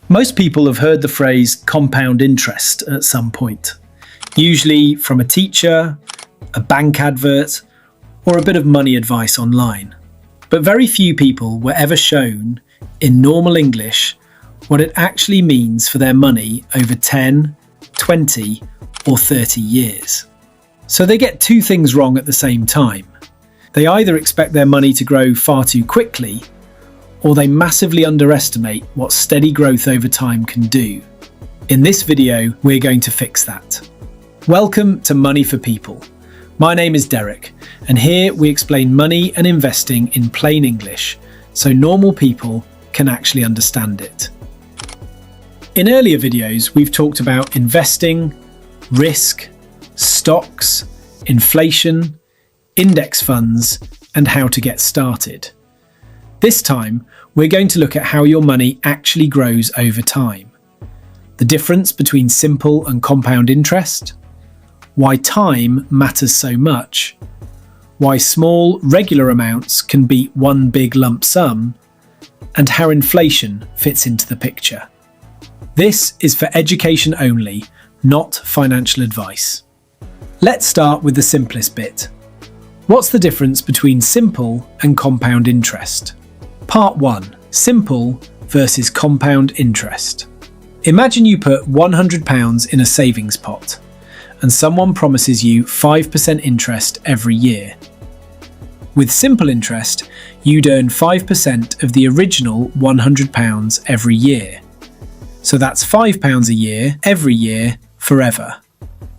Most people have heard the phrase compound interest at some point, usually from a teacher, a bank advert, or a bit of money advice online. But very few people were ever shown, in normal English, what it actually means for their money over 10, 20, or 30 years. So they get two things wrong at the same time. They either expect their money to grow far too quickly, or they massively underestimate what steady growth over time can do. In this video, we're going to fix that. Welcome to Money for People. My name is Derek, and here we explain money and investing in plain English, so normal people can actually understand it. In earlier videos, we've talked about investing, risk, stocks, inflation, index funds, and how to get started. This time, we're going to look at how your money actually grows over time, the difference between simple and compound interest, why time matters so much, why small, regular amounts can beat one big lump sum, and how inflation fits into the picture. This is for education only, not financial advice. Let's start with the simplest bit. What's the difference between simple and compound interest? Part 1. Simple versus compound interest. Imagine you put £100 in a savings pot, and someone promises you 5% interest every year. With simple interest, you'd earn 5% of the original £100 every year. So that's £5 a year, every year, forever.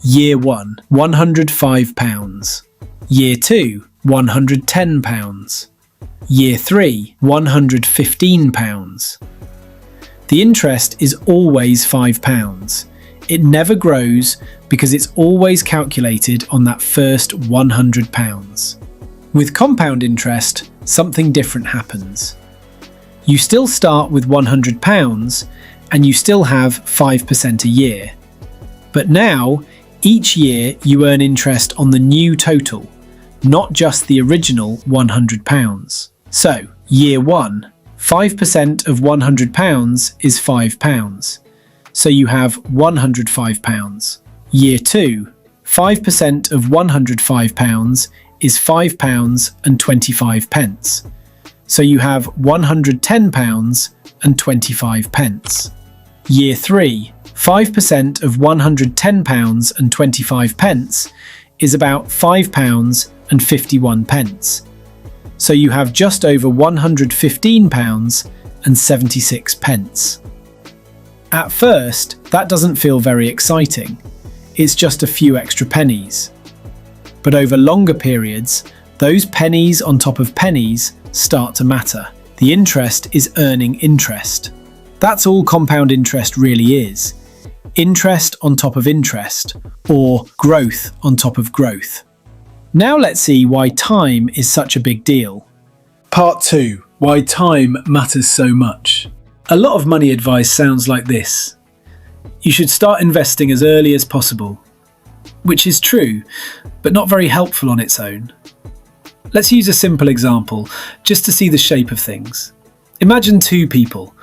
Year 1, £105. Year 2, £110. Year 3, £115. The interest is always £5. It never grows because it's always calculated on that first £100. With compound interest, something different happens. You still start with £100 and you still have 5% a year. But now, each year you earn interest on the new total, not just the original £100. So, year 1, 5% of £100 is £5. So you have £105. Year 2, 5% of £105 is £5 and 25 pence. So you have £110 and 25 pence. Year 3, 5% of £110 and 25 pence is about £5 and 51 pence. So you have just over £115 and 76 pence. At first, that doesn't feel very exciting. It's just a few extra pennies. But over longer periods, those pennies on top of pennies start to matter. The interest is earning interest. That's all compound interest really is. Interest on top of interest, or growth on top of growth. Now let's see why time is such a big deal. Part 2. Why time matters so much. A lot of money advice sounds like this. You should start investing as early as possible. Which is true, but not very helpful on its own. Let's use a simple example, just to see the shape of things. Imagine two people,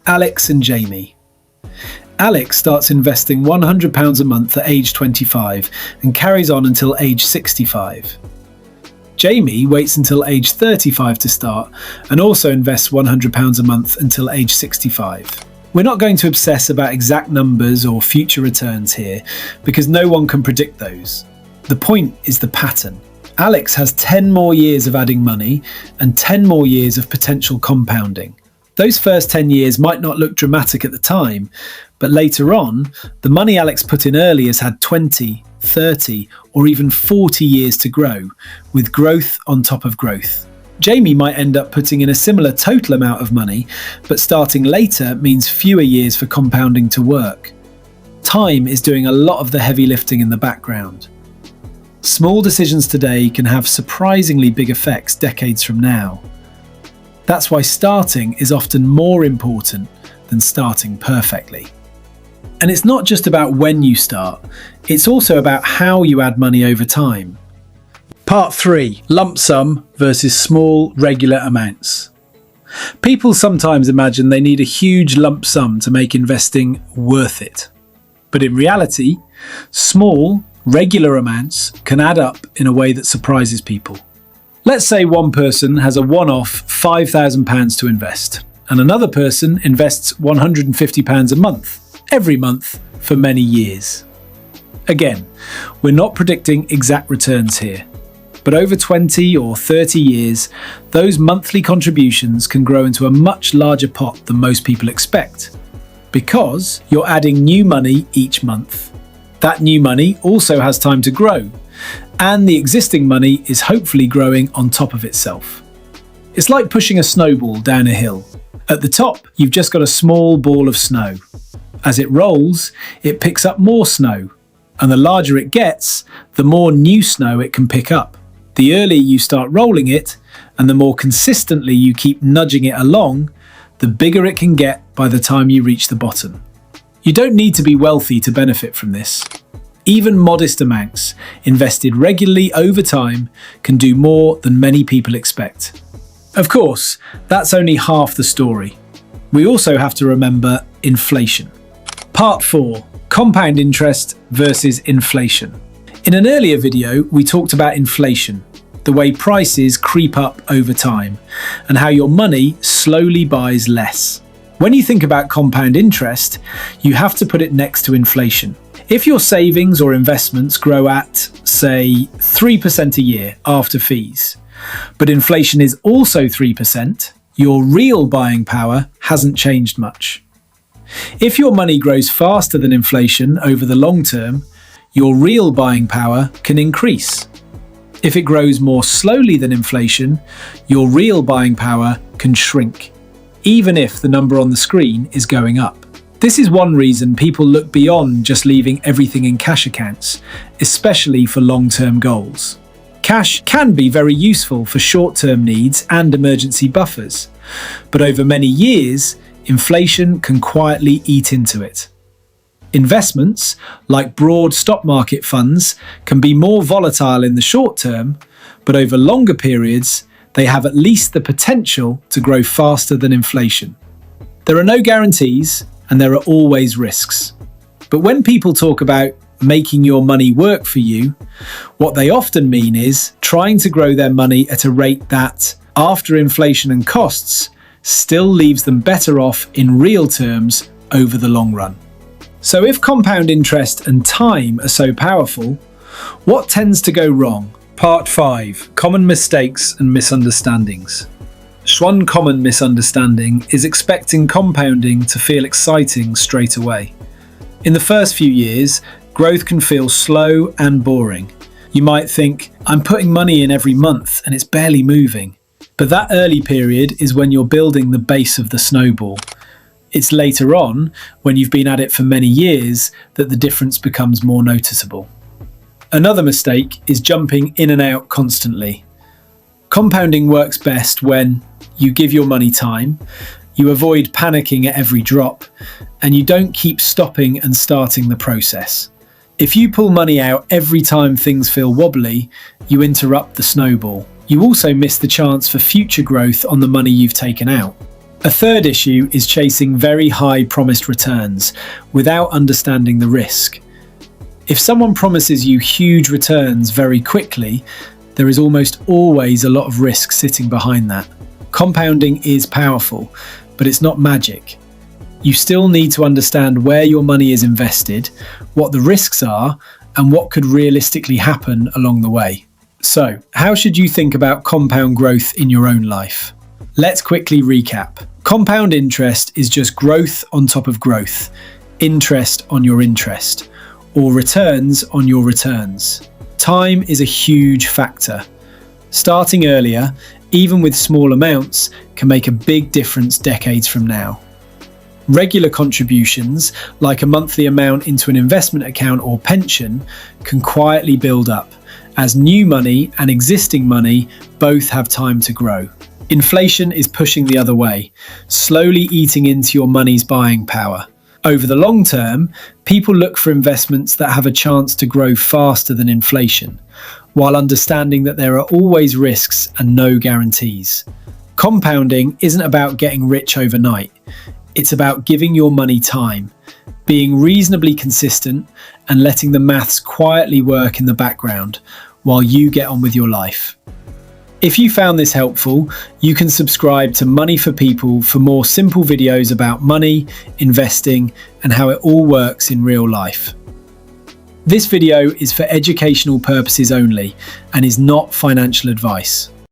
Alex and Jamie. Alex starts investing £100 a month at age 25 and carries on until age 65. Jamie waits until age 35 to start and also invests £100 a month until age 65. We're not going to obsess about exact numbers or future returns here because no one can predict those. The point is the pattern. Alex has 10 more years of adding money and 10 more years of potential compounding. Those first 10 years might not look dramatic at the time, but later on, the money Alex put in early has had 20, 30, or even 40 years to grow, with growth on top of growth. Jamie might end up putting in a similar total amount of money, but starting later means fewer years for compounding to work. Time is doing a lot of the heavy lifting in the background. Small decisions today can have surprisingly big effects decades from now. That's why starting is often more important than starting perfectly. And it's not just about when you start, it's also about how you add money over time. Part 3. Lump sum versus small, regular amounts. People sometimes imagine they need a huge lump sum to make investing worth it. But in reality, small, regular amounts can add up in a way that surprises people. Let's say one person has a one-off £5,000 to invest, and another person invests £150 a month, every month, for many years. Again, we're not predicting exact returns here, but over 20 or 30 years, those monthly contributions can grow into a much larger pot than most people expect, because you're adding new money each month. That new money also has time to grow, and the existing money is hopefully growing on top of itself. It's like pushing a snowball down a hill. At the top, you've just got a small ball of snow. As it rolls, it picks up more snow, and the larger it gets, the more new snow it can pick up. The earlier you start rolling it, and the more consistently you keep nudging it along, the bigger it can get by the time you reach the bottom. You don't need to be wealthy to benefit from this. Even modest amounts, invested regularly over time, can do more than many people expect. Of course, that's only half the story. We also have to remember inflation. Part 4. Compound interest versus inflation. In an earlier video, we talked about inflation, the way prices creep up over time, and how your money slowly buys less. When you think about compound interest, you have to put it next to inflation. If your savings or investments grow at, say, 3% a year after fees, but inflation is also 3%, your real buying power hasn't changed much. If your money grows faster than inflation over the long term, your real buying power can increase. If it grows more slowly than inflation, your real buying power can shrink, even if the number on the screen is going up. This is one reason people look beyond just leaving everything in cash accounts, especially for long-term goals. Cash can be very useful for short-term needs and emergency buffers, but over many years, inflation can quietly eat into it. Investments, like broad stock market funds, can be more volatile in the short term, but over longer periods, they have at least the potential to grow faster than inflation. There are no guarantees, and there are always risks. But when people talk about making your money work for you, what they often mean is trying to grow their money at a rate that, after inflation and costs, still leaves them better off in real terms over the long run. So if compound interest and time are so powerful, what tends to go wrong? Part 5. Common mistakes and misunderstandings. One common misunderstanding is expecting compounding to feel exciting straight away. In the first few years, growth can feel slow and boring. You might think, I'm putting money in every month and it's barely moving. But that early period is when you're building the base of the snowball. It's later on, when you've been at it for many years, that the difference becomes more noticeable. Another mistake is jumping in and out constantly. Compounding works best when you give your money time, you avoid panicking at every drop, and you don't keep stopping and starting the process. If you pull money out every time things feel wobbly, you interrupt the snowball. You also miss the chance for future growth on the money you've taken out. A third issue is chasing very high promised returns without understanding the risk. If someone promises you huge returns very quickly, there is almost always a lot of risk sitting behind that. Compounding is powerful, but it's not magic. You still need to understand where your money is invested, what the risks are, and what could realistically happen along the way. So, how should you think about compound growth in your own life? Let's quickly recap. Compound interest is just growth on top of growth, interest on your interest, or returns on your returns. Time is a huge factor. Starting earlier, even with small amounts, can make a big difference decades from now. Regular contributions, like a monthly amount into an investment account or pension, can quietly build up, as new money and existing money both have time to grow. Inflation is pushing the other way, slowly eating into your money's buying power. Over the long term, people look for investments that have a chance to grow faster than inflation, while understanding that there are always risks and no guarantees. Compounding isn't about getting rich overnight. It's about giving your money time, being reasonably consistent, and letting the maths quietly work in the background while you get on with your life. If you found this helpful, you can subscribe to Money for People for more simple videos about money, investing, and how it all works in real life. This video is for educational purposes only and is not financial advice.